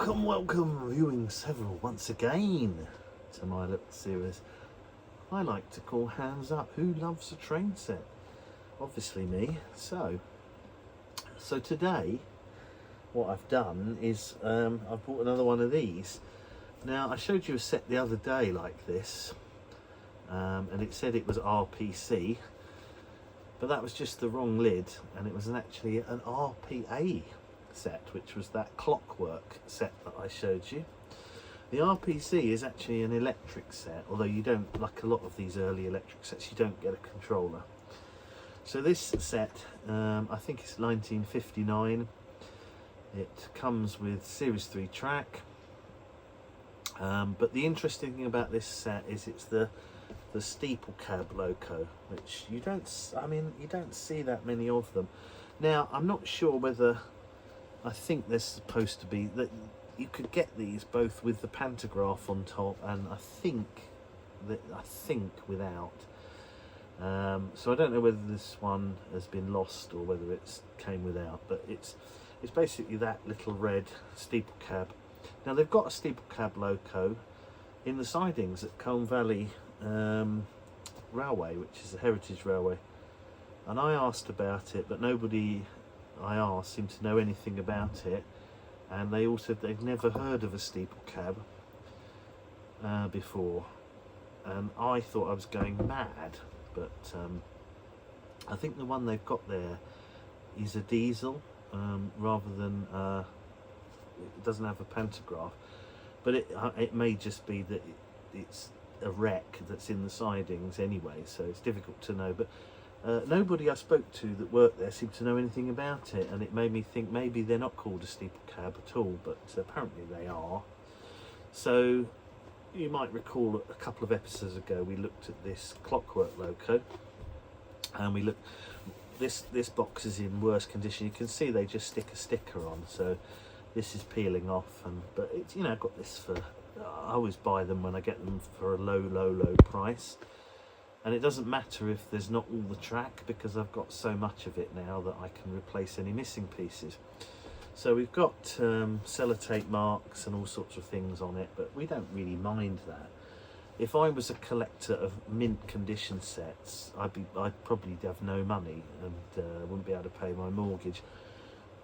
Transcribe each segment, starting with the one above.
Welcome, viewing several once again to my little series I like to call Hands Up. Who loves a train set? Obviously me. So today what I've done is I've bought another one of these. Now I showed you a set the other day like this, and it said it was RPC, but that was just the wrong lid, and it was actually an RPA set, which was that clockwork set that I showed you. The RPC is actually an electric set, although you don't, like a lot of these early electric sets, you don't get a controller. So this set, I think it's 1959. It comes with Series 3 track, but the interesting thing about this set is it's the Steeple Cab Loco, which you don't see that many of them. Now I'm not sure whether, I think there's supposed to be that you could get these both with the pantograph on top, and I think without. So I don't know whether this one has been lost or whether it's came without, but it's basically that little red Steeple Cab. Now they've got a Steeple Cab Loco in the sidings at Colne Valley Railway, which is a heritage railway, and I asked about it, but nobody I asked seemed to know anything about it, and they all said they've never heard of a Steeple Cab before, and I thought I was going mad, but I think the one they've got there is a diesel, rather than it doesn't have a pantograph, but it may just be that it's a wreck that's in the sidings anyway, so it's difficult to know. But nobody I spoke to that worked there seemed to know anything about it, and it made me think maybe they're not called a Steeple Cab at all, but apparently they are. So you might recall a couple of episodes ago we looked at this Clockwork Loco, and this box is in worse condition. You can see they just stick a sticker on, so this is peeling off, but it's, I got this for, I always buy them when I get them for a low price. And it doesn't matter if there's not all the track, because I've got so much of it now that I can replace any missing pieces. So we've got sellotape marks and all sorts of things on it, but we don't really mind that. If I was a collector of mint condition sets, I'd probably have no money and wouldn't be able to pay my mortgage.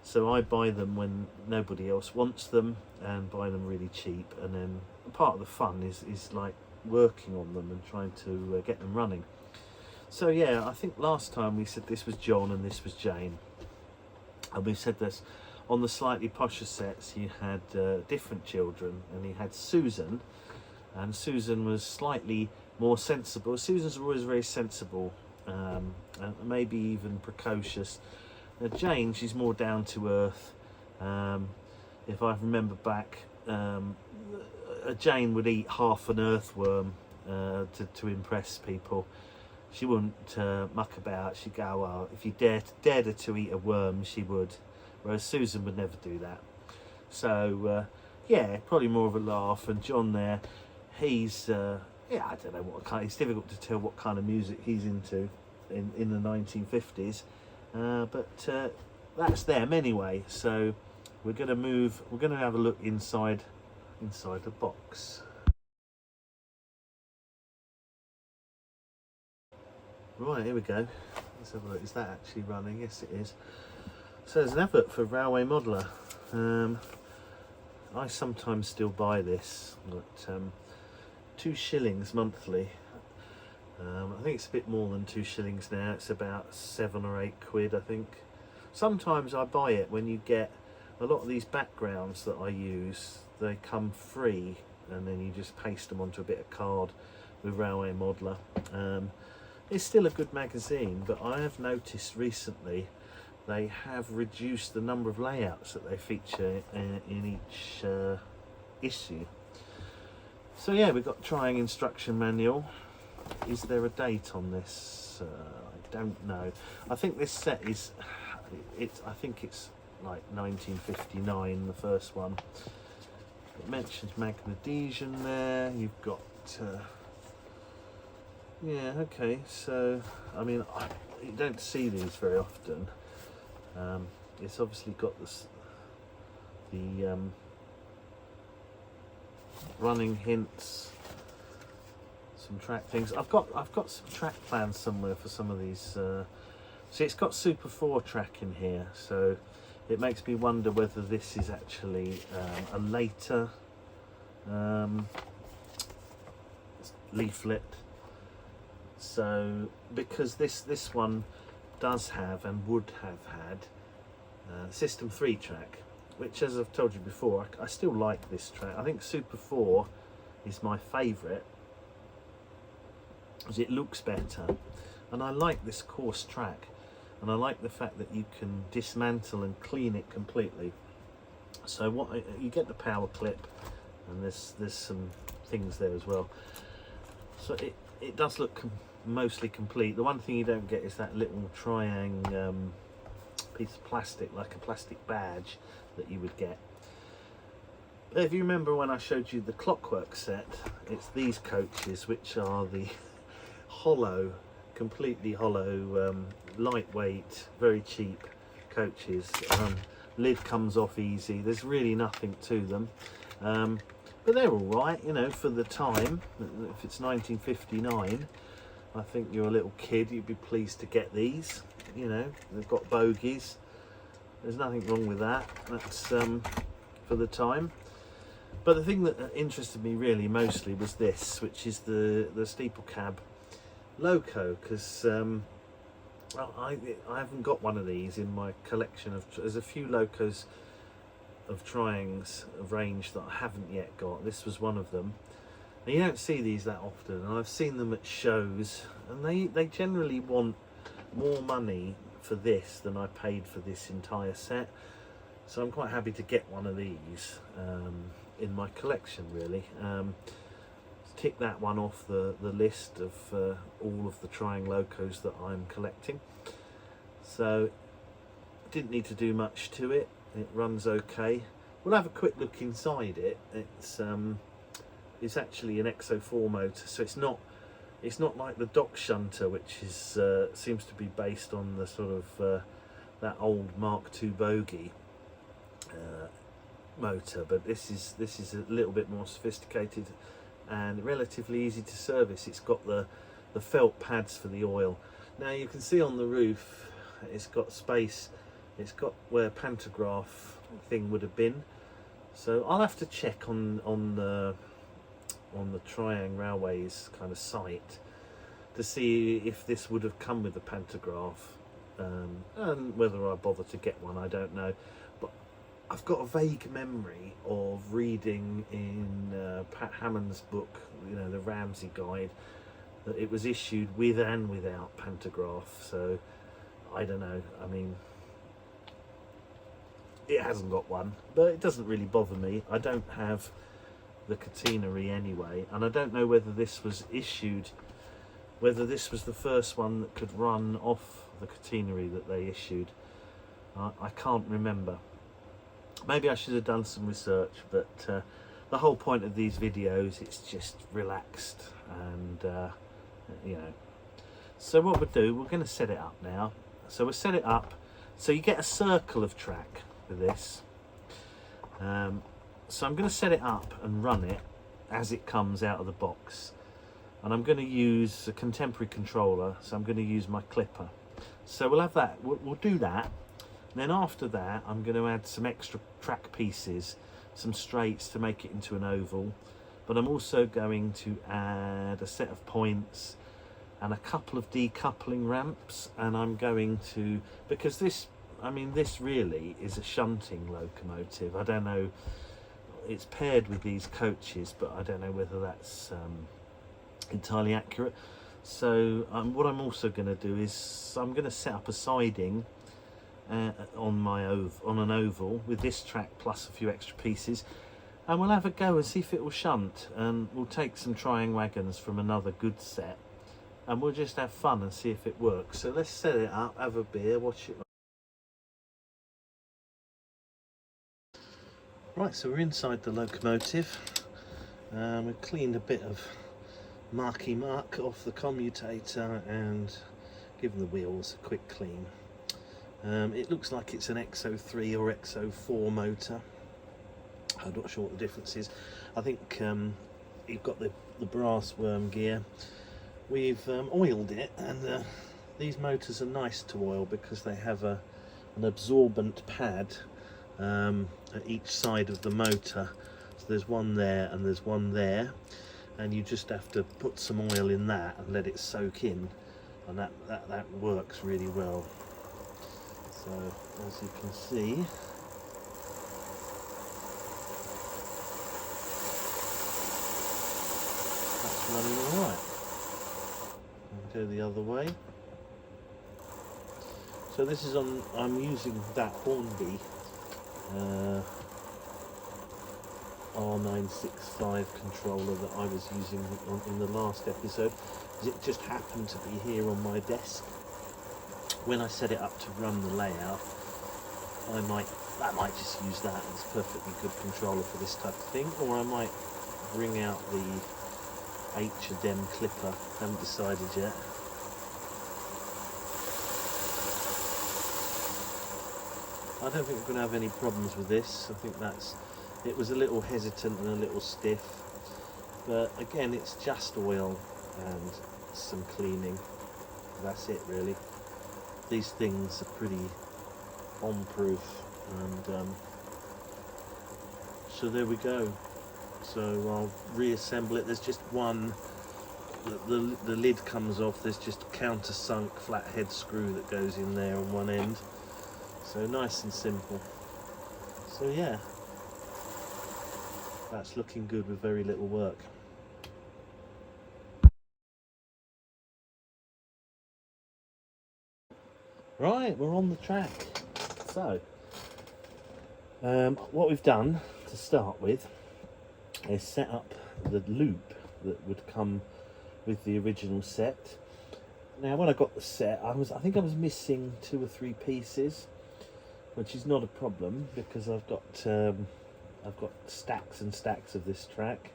So I buy them when nobody else wants them, and buy them really cheap, and then part of the fun is like working on them and trying to get them running. So yeah, I think last time we said this was John and this was Jane, and we said this on the slightly posher sets. You had different children, and you had Susan, and Susan was slightly more sensible. Susan's always very sensible, and maybe even precocious. Jane, she's more down to earth. If I remember back, Jane would eat half an earthworm to impress people. She wouldn't muck about. She'd go, well, if you dared her to eat a worm, she would. Whereas Susan would never do that. So yeah, probably more of a laugh. And John there, he's yeah, I don't know what kind. It's difficult to tell what kind of music he's into in the 1950s. But that's them anyway. So we're going to move. We're going to have a look inside the box. Right, here we go. Let's have a look. Is that actually running? Yes, it is. So there's an advert for Railway Modeller. I sometimes still buy this, but 2 shillings monthly. I think it's a bit more than 2 shillings now. It's about 7 or 8 quid, I think. Sometimes I buy it when you get a lot of these backgrounds that I use. They come free, and then you just paste them onto a bit of card with Railway Modeller. It's still a good magazine, but I have noticed recently they have reduced the number of layouts that they feature in each issue. So yeah, we've got trying instruction manual. Is there a date on this? I don't know. I think this set is, I think it's like 1959, the first one. It mentions Magnadesian there. You've got yeah, okay, so I mean, you don't see these very often. It's obviously got this, the running hints, some track things. I've got some track plans somewhere for some of these. See, it's got Super 4 track in here, so it makes me wonder whether this is actually a later leaflet. So because this one does have and would have had System 3 track, which, as I've told you before, I still like this track. I think Super 4 is my favourite because it looks better, and I like this coarse track, and I like the fact that you can dismantle and clean it completely. So what you get the power clip, and there's some things there as well. So it does look mostly complete. The one thing you don't get is that little triangle piece of plastic, like a plastic badge that you would get. But if you remember when I showed you the Clockwork set, it's these coaches, which are the hollow, completely hollow, lightweight, very cheap coaches. Lid comes off easy. There's really nothing to them, but they're all right, you know, for the time. If it's 1959, I think you're a little kid, you'd be pleased to get these. You know, they've got bogies. There's nothing wrong with that. That's for the time. But the thing that interested me really mostly was this, which is the Steeple Cab Loco, because I haven't got one of these in my collection of. There's a few Locos of Triangs of range that I haven't yet got. This was one of them. And you don't see these that often, and I've seen them at shows, and they generally want more money for this than I paid for this entire set. So I'm quite happy to get one of these in my collection, really. Tick that one off the list of all of the Triang Locos that I'm collecting. So didn't need to do much to it. It runs okay. We'll have a quick look inside it. It's actually an XO4 motor, so it's not like the Dock Shunter, which is seems to be based on the sort of that old Mark II bogie motor. But this is a little bit more sophisticated and relatively easy to service. It's got the felt pads for the oil. Now you can see on the roof, it's got space. It's got where pantograph thing would have been. So I'll have to check on the Triang Railways kind of site to see if this would have come with a pantograph, and whether I bother to get one, I don't know. But I've got a vague memory of reading in Pat Hammond's book, you know, the Ramsey Guide, that it was issued with and without pantograph. So I don't know. I mean, it hasn't got one, but it doesn't really bother me. I don't have the catenary anyway, and I don't know whether this was issued, whether this was the first one that could run off the catenary that they issued. I can't remember. Maybe I should have done some research, but the whole point of these videos, it's just relaxed, and you know. So what we'll do, we're going to set it up now. So we'll set it up so you get a circle of track with this. So I'm going to set it up and run it as it comes out of the box, and I'm going to use a contemporary controller, so I'm going to use my clipper. So we'll have that, we'll do that, and then after that I'm going to add some extra track pieces, some straights to make it into an oval, but I'm also going to add a set of points and a couple of decoupling ramps, and I'm going to, because this, I mean, this really is a shunting locomotive. I don't know, it's paired with these coaches, but I don't know whether that's entirely accurate. So what I'm also going to do is I'm going to set up a siding on an oval with this track plus a few extra pieces, and we'll have a go and see if it will shunt, and we'll take some Triang wagons from another good set, and we'll just have fun and see if it works. So let's set it up, have a beer, watch it. Right, so we're inside the locomotive. We've cleaned a bit of marky mark off the commutator and given the wheels a quick clean. It looks like it's an XO3 or XO4 motor. I'm not sure what the difference is. I think you've got the brass worm gear. We've oiled it, and these motors are nice to oil because they have an absorbent pad at each side of the motor. So there's one there and there's one there, and you just have to put some oil in that and let it soak in, and that works really well. So as you can see, that's running all right. Go the other way. So this is on, I'm using that Hornby R965 controller that I was using in the last episode, because it just happened to be here on my desk. When I set it up to run the layout, I might just use that as a perfectly good controller for this type of thing, or I might bring out the H&M clipper. Haven't decided yet. I don't think we're going to have any problems with this. I think it was a little hesitant and a little stiff, but again, it's just oil and some cleaning. That's it really. These things are pretty bomb-proof, and so there we go. So I'll reassemble it. There's just one, the lid comes off, there's just a countersunk flathead screw that goes in there on one end. So nice and simple. So yeah, that's looking good with very little work. Right, we're on the track. So what we've done to start with is set up the loop that would come with the original set. Now when I got the set, I think I was missing 2 or 3 pieces, which is not a problem because I've got stacks and stacks of this track.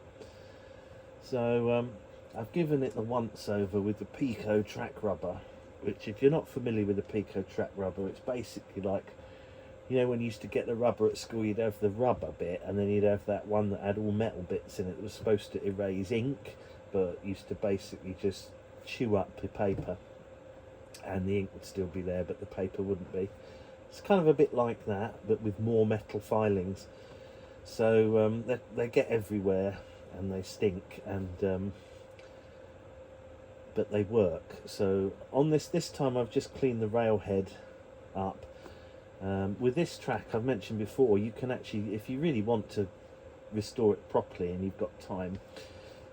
So I've given it the once over with the Pico track rubber, which, if you're not familiar with the Pico track rubber, it's basically like, you know, when you used to get the rubber at school, you'd have the rubber bit, and then you'd have that one that had all metal bits in it that was supposed to erase ink, but used to basically just chew up the paper, and the ink would still be there, but the paper wouldn't be. It's kind of a bit like that, but with more metal filings. So they get everywhere, and they stink, and but they work. So on this time, I've just cleaned the rail head up. With this track, I've mentioned before, you can actually, if you really want to restore it properly and you've got time,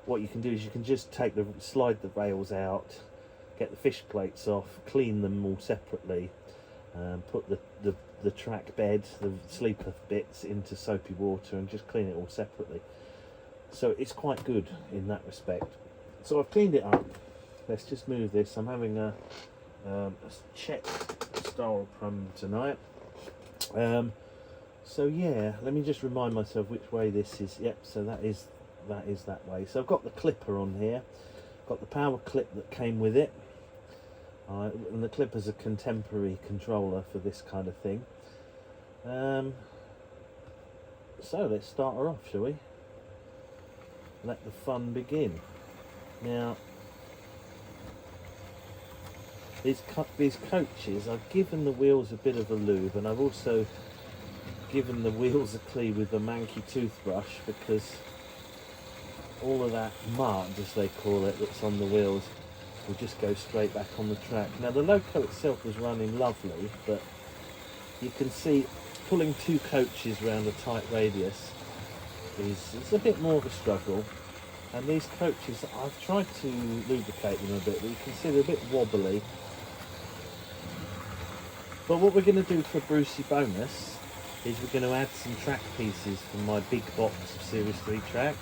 what you can do is you can just slide the rails out, get the fish plates off, clean them all separately, put the track bed, the sleeper bits into soapy water, and just clean it all separately. So it's quite good in that respect. So I've cleaned it up. Let's just move this. I'm having a Czech style crumb tonight. So yeah, let me just remind myself which way this is. Yep, so that is that way. So I've got the clipper on here, got the power clip that came with it, and the clipper's a contemporary controller for this kind of thing. So let's start her off, shall we? Let the fun begin. Now, these coaches, I've given the wheels a bit of a lube, and I've also given the wheels a clean with the manky toothbrush, because all of that mud, as they call it, that's on the wheels will just go straight back on the track. Now the Loco itself was running lovely, but you can see pulling 2 coaches around a tight radius is a bit more of a struggle. And these coaches, I've tried to lubricate them a bit, but you can see they're a bit wobbly. But what we're going to do for Brucie Bonus is we're going to add some track pieces from my big box of Series 3 track.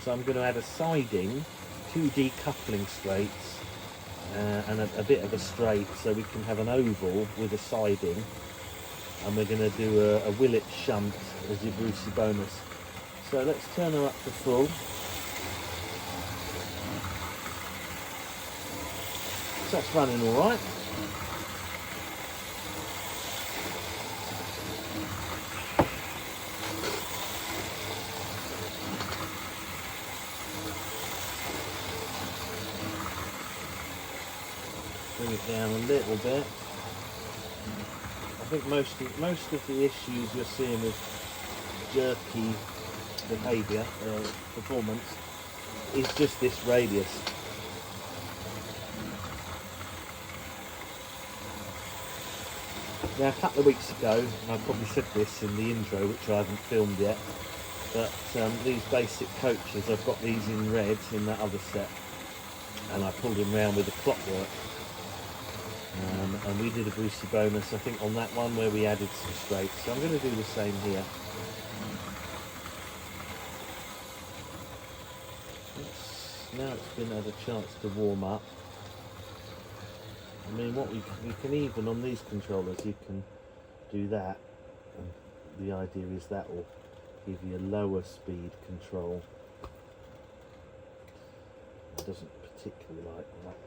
So I'm going to add a siding, 2 decoupling straights, and a bit of a straight, so we can have an oval with a siding. And we're going to do a HUWLATS shunt as your Brucie Bonus. So let's turn her up to full. So that's running all right. bring it down a little bit. I think most of the issues you're seeing with jerky behaviour, performance, is just this radius. Now, a couple of weeks ago, and I probably said this in the intro, which I haven't filmed yet, but these basic coaches, I've got these in red in that other set, and I pulled them round with a clockwork. And we did a Brucie bonus, I think, on that one where we added some straights. So I'm going to do the same here. Now it's been had a chance to warm up. I mean, what we can even on these controllers, you can do that. And the idea is that will give you a lower speed control. It doesn't particularly like that.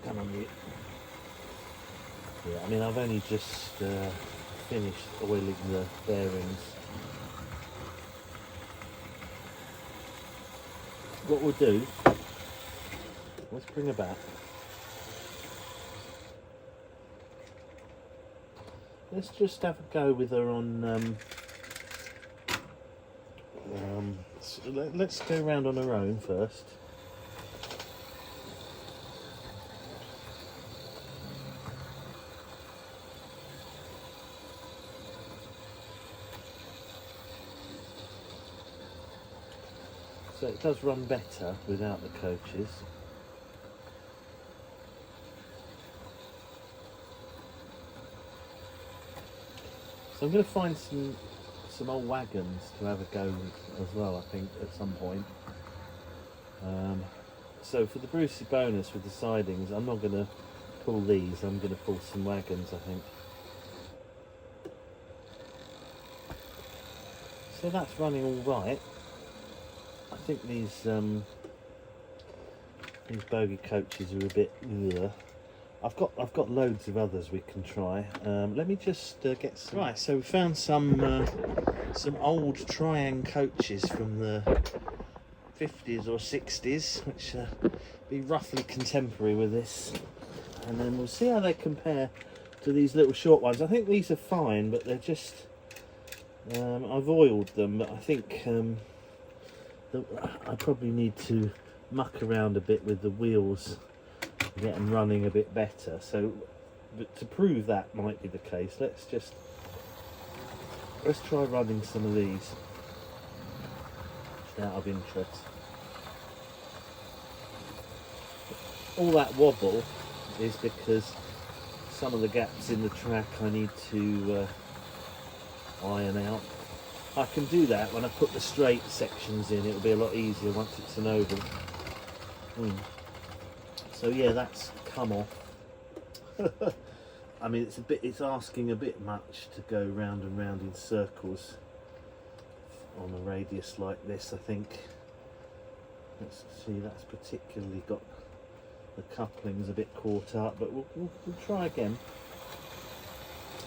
Come on, you. Yeah, I mean, I've only just finished oiling the bearings. What we'll do, let's bring her back. Let's just have a go with her on, so let's go around on her own first. So it does run better without the coaches. So I'm going to find some old wagons to have a go with as well, I think, at some point. So for the Brucie bonus with the sidings, I'm not going to pull these, I'm going to pull some wagons, I think. So that's running all right. I think these bogey coaches are a bit ugh. I've got loads of others we can try. Let me just get some. Right, so we found some old Triang coaches from the 50s or 60s, which be roughly contemporary with this, and then we'll see how they compare to these little short ones. I think these are fine, but they're just I've oiled them, but I think I probably need to muck around a bit with the wheels, get them running a bit better. So, but to prove that might be the case, let's try running some of these out of interest. All that wobble is because some of the gaps in the track I need to iron out. I can do that when I put the straight sections in. It'll be a lot easier once it's an oval. So yeah, that's come off. I mean, it's asking a bit much to go round and round in circles on a radius like this, I think. Let's see, that's particularly got the couplings a bit caught up, but we'll try again.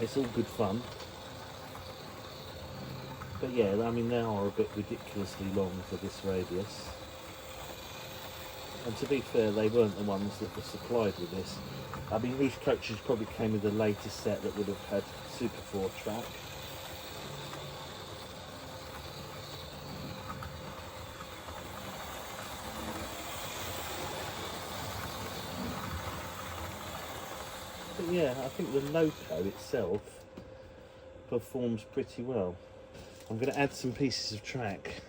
It's all good fun. But yeah, I mean, they are a bit ridiculously long for this radius. And to be fair, they weren't the ones that were supplied with this. I mean, these coaches probably came with the latest set that would have had Super 4 track. But yeah, I think the Loco itself performs pretty well. I'm going to add some pieces of track.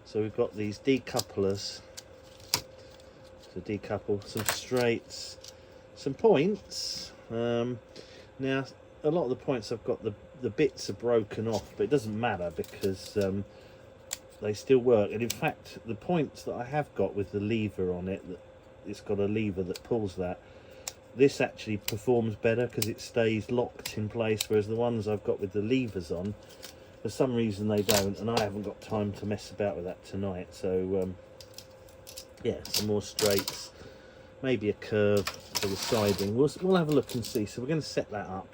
So we've got these decouplers to decouple, some straights, some points. Now a lot of the points I've got, the bits are broken off, but it doesn't matter because they still work. And in fact, the points that I have got with the lever on it, it's got a lever that pulls that, this actually performs better because it stays locked in place, whereas the ones I've got with the levers on, for some reason they don't, and I haven't got time to mess about with that tonight. So yeah, some more straights, maybe a curve for the siding. We'll have a look and see. So we're going to set that up,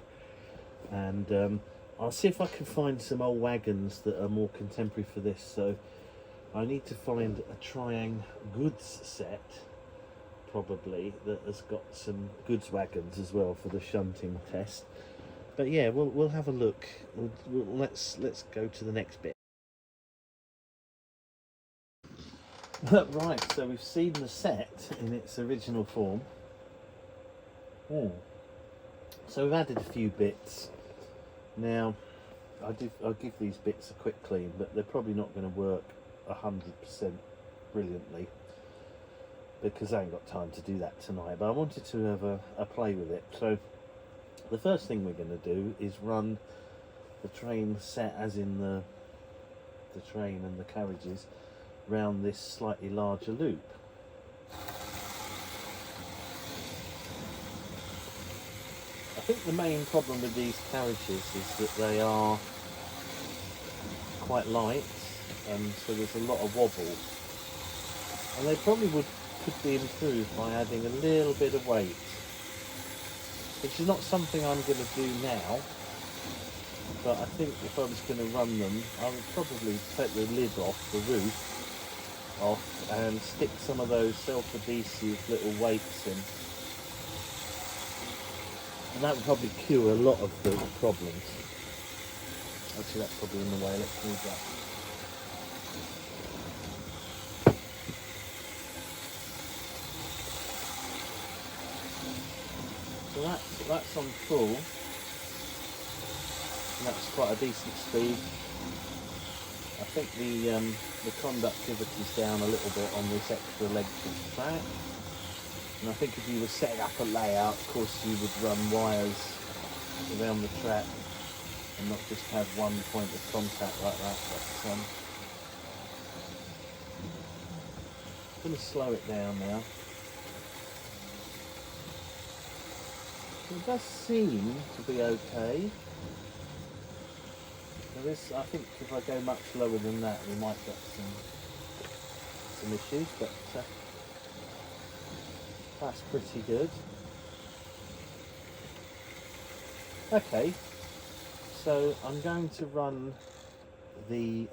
and I'll see if I can find some old wagons that are more contemporary for this. So I need to find a Triang goods set, probably that has got some goods wagons as well for the shunting test. But yeah, we'll have a look. Let's go to the next bit. Right, so we've seen the set in its original form. So we've added a few bits. Now, I'll give these bits a quick clean, but they're probably not going to work 100% brilliantly because I ain't got time to do that tonight. But I wanted to have a play with it. So the first thing we're going to do is run the train set, as in the train and the carriages, round this slightly larger loop. I think the main problem with these carriages is that they are quite light, and so there's a lot of wobble, and they probably could be improved by adding a little bit of weight, which is not something I'm going to do now, but I think if I was going to run them, I would probably take the lid off, the roof off, and stick some of those self-adhesive little weights in, and that would probably cure a lot of the problems. Actually, that's probably in the way. Let's move that. So that's on full. And that's quite a decent speed. I think the conductivity's down a little bit on this extra length of track. And I think if you were setting up a layout, of course you would run wires around the track and not just have one point of contact like that. But I'm going to slow it down now. It does seem to be okay. There is, I think if I go much lower than that, we might get some issues, but that's pretty good. Okay, so I'm going to run the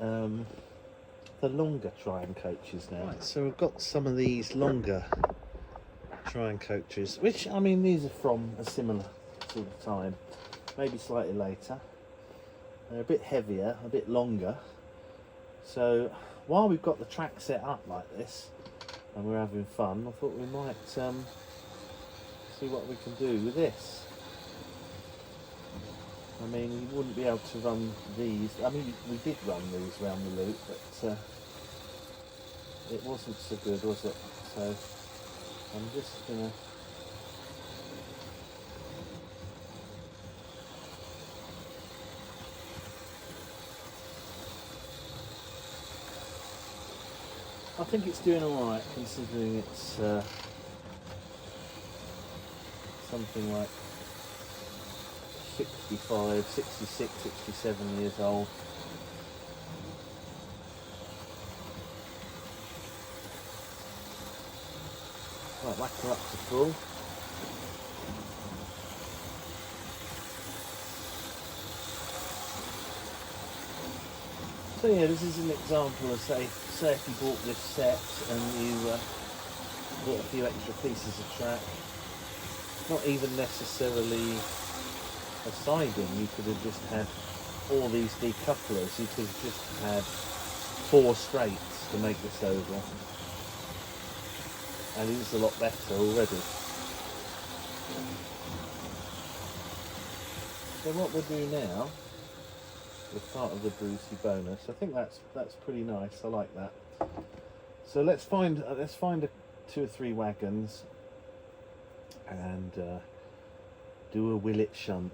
longer Triumph coaches now. Right, so we've got some of these longer Triumph coaches, which, I mean, these are from a similar sort of time, maybe slightly later. They're a bit heavier, a bit longer. So while we've got the track set up like this and we're having fun, I thought we might see what we can do with this. I mean, you wouldn't be able to run these. I mean, we did run these round the loop, but it wasn't so good, was it? So I'm just gonna I think it's doing alright, considering it's something like 65, 66, 67 years old. Right, whack her up to full. So yeah, this is an example of, say if you bought this set and you bought a few extra pieces of track, not even necessarily a siding, you could have just had all these decouplers, you could have just had 4 straights to make this oval, and it is a lot better already. So what we'll do now, as part of the Brucie bonus, I think that's pretty nice. I like that. So let's find 2 or 3 wagons and do a HUWLATS shunt.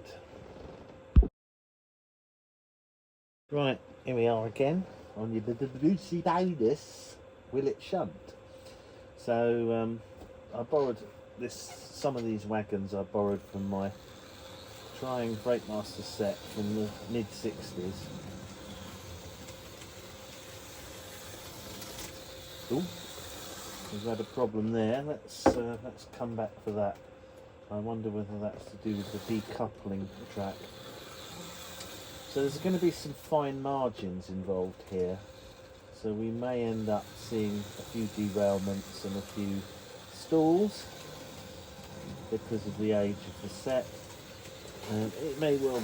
Right, here we are again on the Brucie bonus HUWLATS shunt. So I borrowed some of these wagons I borrowed from my Triumph Breakmaster set from the mid-60s. Ooh, we've had a problem there. Let's come back for that. I wonder whether that's to do with the decoupling track. So there's going to be some fine margins involved here. So we may end up seeing a few derailments and a few stalls because of the age of the set. It may well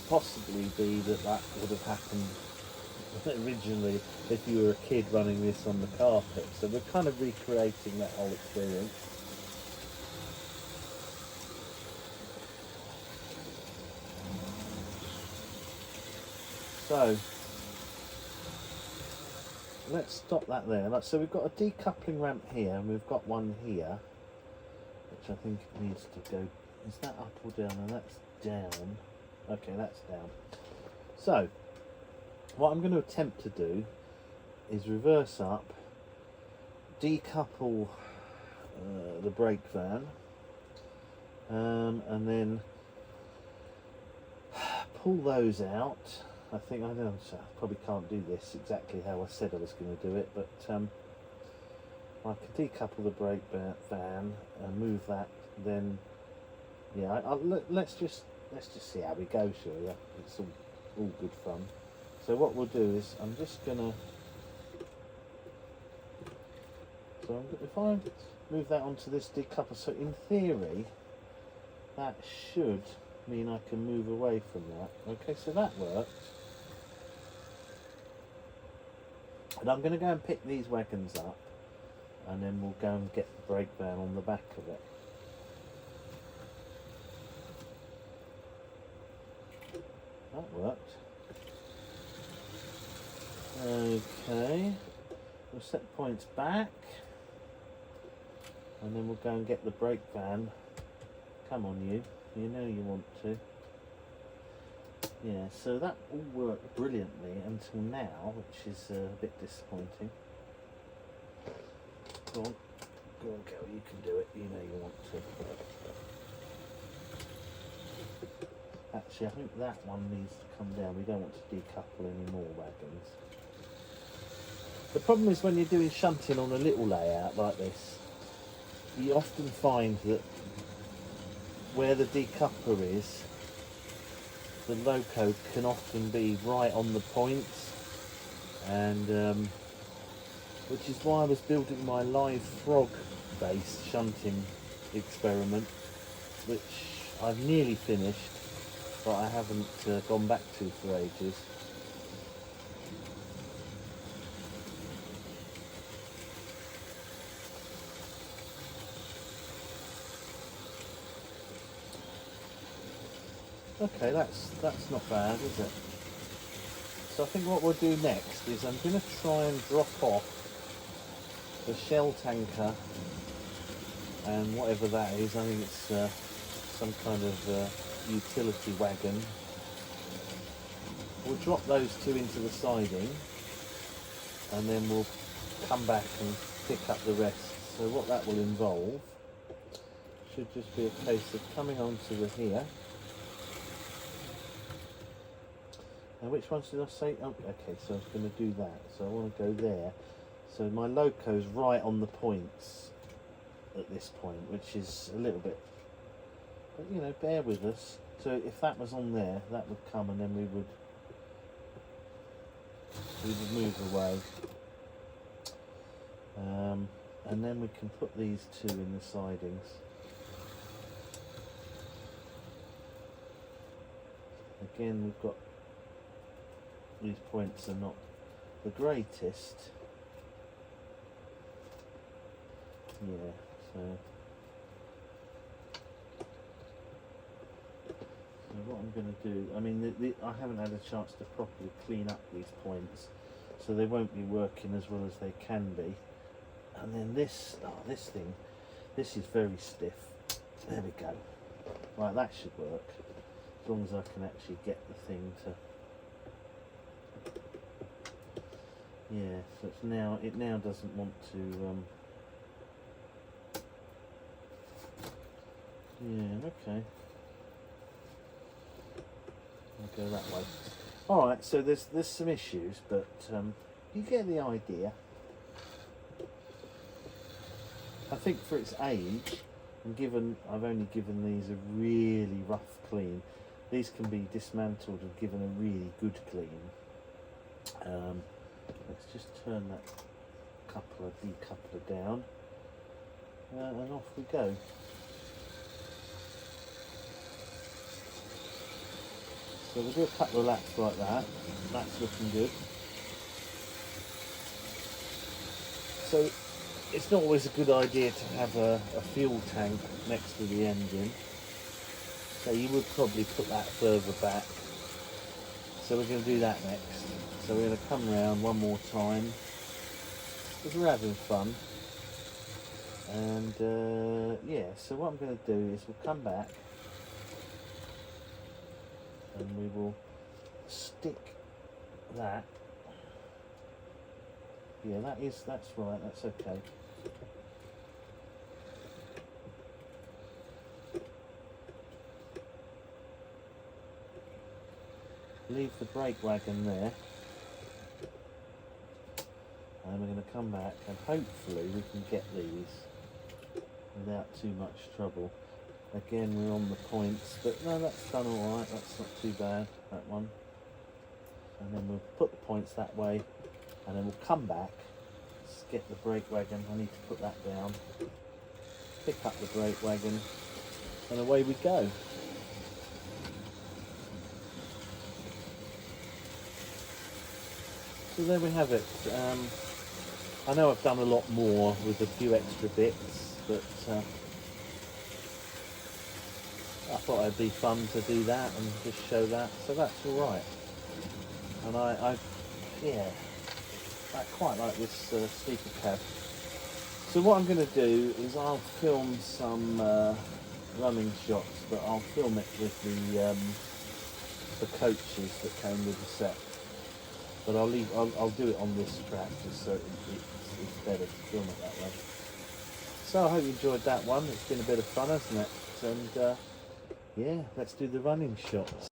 possibly be that would have happened originally if you were a kid running this on the carpet. So we're kind of recreating that whole experience. So let's stop that there. So we've got a decoupling ramp here, and we've got one here, which I think needs to go. Is that up or down? And that's down. Okay, that's down. So what I'm going to attempt to do is reverse up, decouple the brake van, and then pull those out. I think, I probably can't do this exactly how I said I was going to do it, but I can decouple the brake van and move that. Then, yeah, let's just see how we go, shall we? It's all good fun. So what we'll do is I'm just gonna. So if I move that onto this decoupler, so in theory, that should mean I can move away from that. Okay, so that worked. And I'm going to go and pick these wagons up, and then we'll go and get the brake van on the back of it. That worked. Okay, we'll set points back, and then we'll go and get the brake van. Come on, you know you want to. Yeah, so that all worked brilliantly until now, which is a bit disappointing. Go on, Kel, you can do it. You know you want to. Actually, I think that one needs to come down. We don't want to decouple any more wagons. The problem is when you're doing shunting on a little layout like this, you often find that where the decoupler is, the Loco can often be right on the points, and which is why I was building my live frog based shunting experiment, which I've nearly finished, but I haven't gone back to for ages. Okay, that's not bad, is it? So I think what we'll do next is I'm going to try and drop off the shell tanker and whatever that is. I think it's some kind of utility wagon. We'll drop those two into the siding, and then we'll come back and pick up the rest. So what that will involve should just be a case of coming onto the here. Now, which ones did I say? Oh, okay, so I was going to do that. So I want to go there. So my Loco's right on the points at this point, which is a little bit, but you know, bear with us. So if that was on there, that would come, and then we would move away. And then we can put these two in the sidings. Again, we've got, these points are not the greatest. Yeah, so what I'm going to do, I mean, I haven't had a chance to properly clean up these points, so they won't be working as well as they can be. And then this thing, this is very stiff. There we go. Right, that should work, as long as I can actually get the thing to. Yeah, so it now doesn't want to. Yeah, okay. I'll go that way. All right, so there's some issues, but you get the idea. I think for its age, and I've only given these a really rough clean. These can be dismantled and given a really good clean. Let's just turn that decoupler down. and off we go. So we'll do a couple of laps like that. That's looking good. So it's not always a good idea to have a fuel tank next to the engine. So you would probably put that further back. So we're going to do that next. So we're going to come round one more time because we're having fun. And yeah, so what I'm going to do is we'll come back and we will stick that. Yeah, that's right, that's okay. Leave the brake wagon there. And we're going to come back and hopefully we can get these without too much trouble. Again, we're on the points, but no, that's done alright, that's not too bad, that one. And then we'll put the points that way, and then we'll come back, get the brake wagon. I need to put that down, pick up the brake wagon, and away we go. So there we have it. I know I've done a lot more with a few extra bits, but I thought it'd be fun to do that and just show that. So that's all right. And yeah, I quite like this Steeple Cab. So what I'm going to do is I'll film some running shots, but I'll film it with the coaches that came with the set. But I'll do it on this track just so it's better to film it that way. So I hope you enjoyed that one. It's been a bit of fun, hasn't it? And yeah, let's do the running shots.